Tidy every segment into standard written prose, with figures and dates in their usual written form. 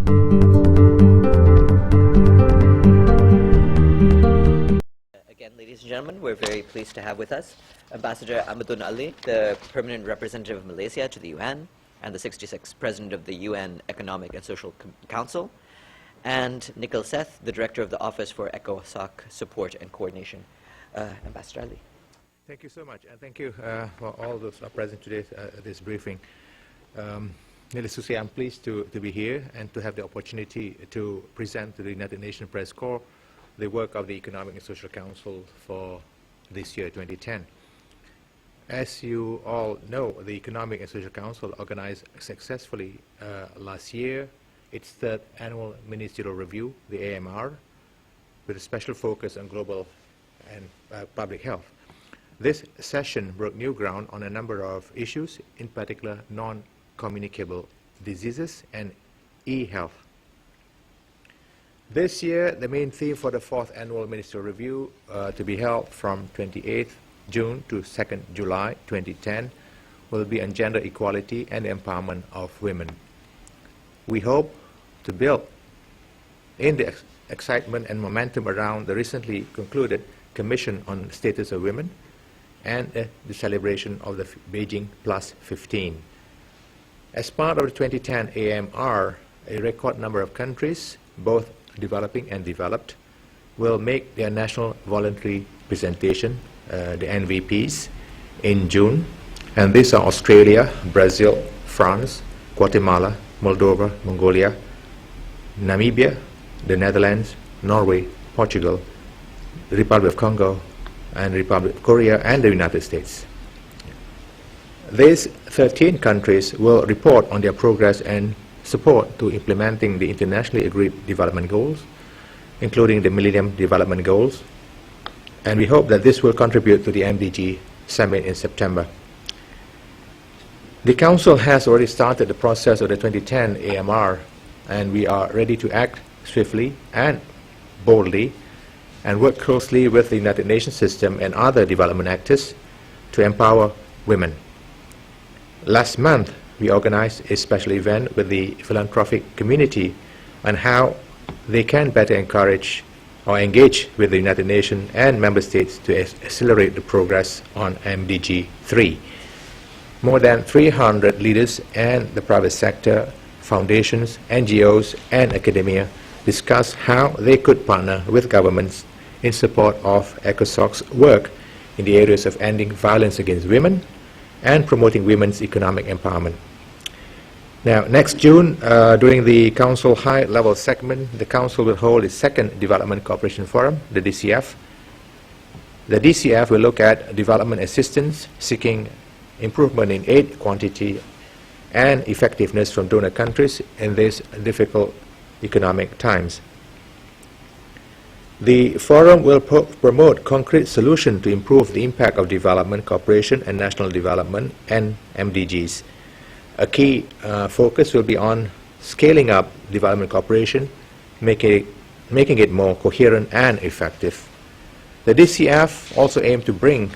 Again, ladies and gentlemen, we're very pleased to have with us Ambassador Hamidon Ali, the Permanent Representative of Malaysia to the UN and the 66th President of the UN Economic and Social Council, and Nikhil Seth, the Director of the Office for ECOSOC Support and Coordination. Ambassador Ali. Thank you so much, and thank you for all those who are present today at this briefing. Needless to say, I'm pleased to be here and to have the opportunity to present to the United Nations Press Corps the work of the Economic and Social Council for this year, 2010. As you all know, the Economic and Social Council organized successfully last year its third annual Ministerial Review, the AMR, with a special focus on global and public health. This session broke new ground on a number of issues, in particular non-communicable diseases and e-health. This year, the main theme for the fourth annual Ministerial Review to be held from 28th June to 2nd July 2010 will be on gender equality and empowerment of women. We hope to build in the excitement and momentum around the recently concluded Commission on Status of Women and the celebration of the Beijing Plus 15. As part of the 2010 AMR, a record number of countries, both developing and developed, will make their national voluntary presentation, the NVPs, in June. And these are Australia, Brazil, France, Guatemala, Moldova, Mongolia, Namibia, the Netherlands, Norway, Portugal, the Republic of Congo, and the Republic of Korea, and the United States. These 13 countries will report on their progress and support to implementing the internationally agreed development goals, including the Millennium Development Goals, and we hope that this will contribute to the MDG Summit in September. The Council has already started the process of the 2010 AMR, and we are ready to act swiftly and boldly and work closely with the United Nations system and other development actors to empower women. Last month, we organized a special event with the philanthropic community on how they can better encourage or engage with the United Nations and member states to accelerate the progress on MDG 3. More than 300 leaders and the private sector, foundations, NGOs, and academia discussed how they could partner with governments in support of ECOSOC's work in the areas of ending violence against women and promoting women's economic empowerment. Now, next June, during the Council high-level segment, the Council will hold its second Development Cooperation Forum, the DCF. The DCF will look at development assistance, seeking improvement in aid quantity and effectiveness from donor countries in these difficult economic times. The forum will promote concrete solutions to improve the impact of development cooperation and national development and MDGs. A key focus will be on scaling up development cooperation, making it more coherent and effective. The DCF also aims to bring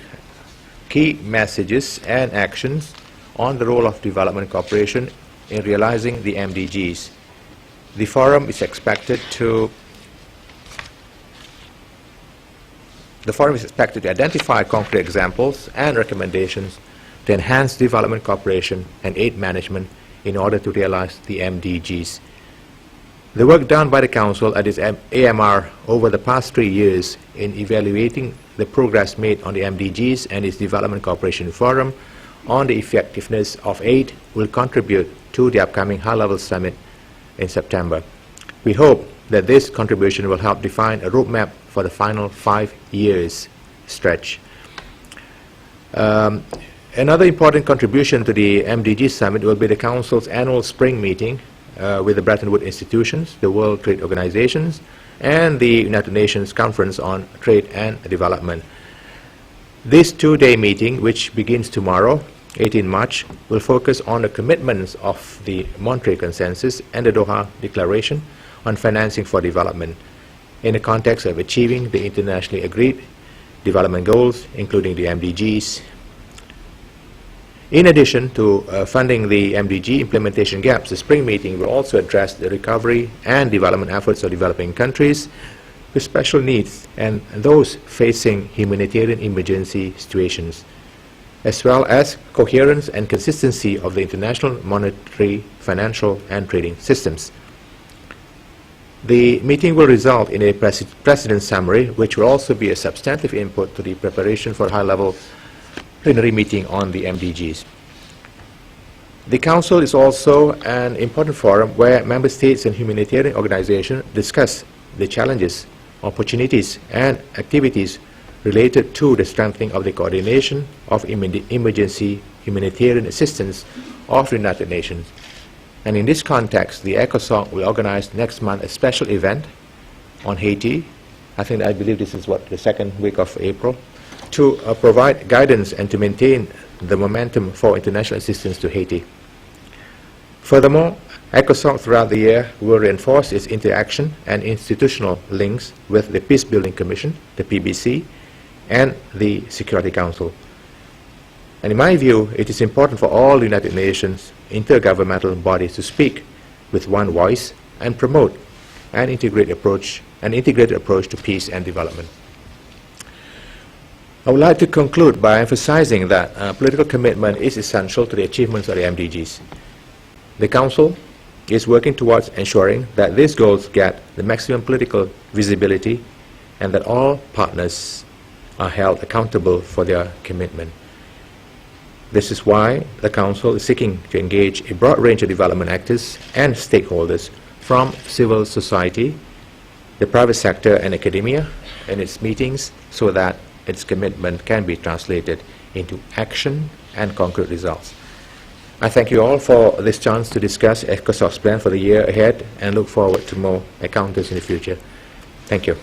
key messages and actions on the role of development cooperation in realizing the MDGs. The forum is expected to identify concrete examples and recommendations to enhance development cooperation and aid management in order to realize the MDGs. The work done by the Council at its AMR over the past 3 years in evaluating the progress made on the MDGs and its Development Cooperation Forum on the effectiveness of aid will contribute to the upcoming high-level summit in September. We hope that this contribution will help define a roadmap for the final 5 years stretch. Another important contribution to the MDG Summit will be the Council's annual spring meeting with the Bretton Woods Institutions, the World Trade Organizations, and the United Nations Conference on Trade and Development. This two-day meeting, which begins tomorrow, 18 March, will focus on the commitments of the Montreal Consensus and the Doha Declaration on Financing for Development in the context of achieving the internationally agreed development goals, including the MDGs. In addition to funding the MDG implementation gaps, the spring meeting will also address the recovery and development efforts of developing countries with special needs and those facing humanitarian emergency situations, as well as coherence and consistency of the international monetary, financial, and trading systems. The meeting will result in a President's summary, which will also be a substantive input to the preparation for high-level plenary meeting on the MDGs. The Council is also an important forum where Member States and humanitarian organizations discuss the challenges, opportunities, and activities related to the strengthening of the coordination of emergency humanitarian assistance of the United Nations. And in this context, the ECOSOC will organize next month a special event on Haiti. I believe this is the second week of April, to provide guidance and to maintain the momentum for international assistance to Haiti. Furthermore, ECOSOC throughout the year will reinforce its interaction and institutional links with the Peace Building Commission, the PBC, and the Security Council. And in my view, it is important for all United Nations intergovernmental bodies to speak with one voice and promote an integrated approach to peace and development. I would like to conclude by emphasizing that political commitment is essential to the achievements of the MDGs. The Council is working towards ensuring that these goals get the maximum political visibility and that all partners are held accountable for their commitment. This is why the Council is seeking to engage a broad range of development actors and stakeholders from civil society, the private sector, and academia in its meetings so that its commitment can be translated into action and concrete results. I thank you all for this chance to discuss ECOSOC's plan for the year ahead and look forward to more encounters in the future. Thank you.